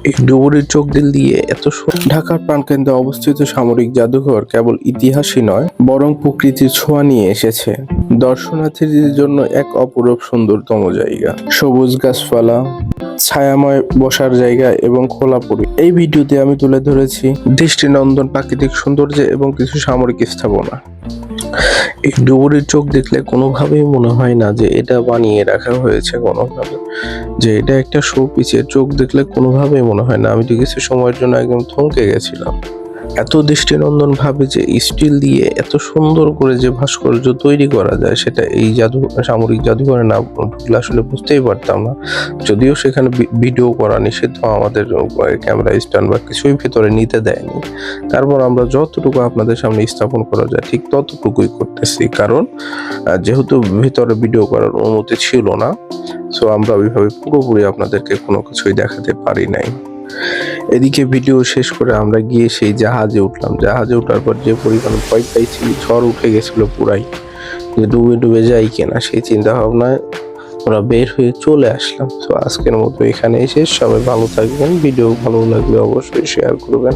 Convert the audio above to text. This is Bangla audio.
এই ডুবুরির চোখ দিল দিয়ে এত ঢাকার প্রাণকেন্দ্রে অবস্থিত সামরিক জাদুঘর কেবল ইতিহাসই নয়, বরং প্রকৃতির ছোঁয়া নিয়ে এসেছে। দর্শনার্থীদের জন্য এক অপরূপ সুন্দরতম জায়গা, সবুজ গাছপালা, ছায়াময় বসার জায়গা এবং খোলা পরিবেশ। এই ভিডিওতে আমি তুলে ধরেছি দৃষ্টিনন্দন প্রাকৃতিক সৌন্দর্য এবং কিছু সামরিক স্থাপনা। এই ডুবুরির চোখ দেখলে কোনোভাবেই মনে হয় না যে এটা বানিয়ে রাখা হয়েছে কোনোভাবে, যে এটা একটা শো পিসের। চোখ দেখলে কোনোভাবেই মনে হয় না। আমি তো কিছু সময়ের জন্য একদম থমকে গেছিলাম। এত দৃষ্টিনন্দন ভাবে যে স্টিল দিয়ে এত সুন্দর করে যে ভাস্কর্য তৈরি করা যায়, সেটা এই সামরিক জাদুঘরে না ঢুকলে আসলে বুঝতেই পারতাম না। যদিও সেখানে ভিডিও করা নিষিদ্ধ, আমাদের ক্যামেরা স্ট্যান্ড বা কিছুই ভিতরে নিতে দেয়নি। তারপর আমরা যতটুকু আপনাদের সামনে স্থাপন করা যায় ঠিক ততটুকুই করতেছি, কারণ যেহেতু ভিতরে ভিডিও করার অনুমতি ছিল না, সো আমরা ওইভাবে পুরোপুরি আপনাদেরকে কোনো কিছুই দেখাতে পারি নাই। এদিকে ভিডিও শেষ করে আমরা গিয়ে সেই জাহাজে উঠলাম। জাহাজে ওঠার পর যে পরিমাণ ভয় পাইছি, ঝড় উঠে গেছিল পুরাই, যে ডুবে ডুবে যাই কিনা সেই চিন্তা ভাবনায় আমরা বের হয়ে চলে আসলাম। তো আজকের মতো এখানেই শেষ। সবাই ভালো থাকবেন। ভিডিও ভালো লাগলে অবশ্যই শেয়ার করবেন।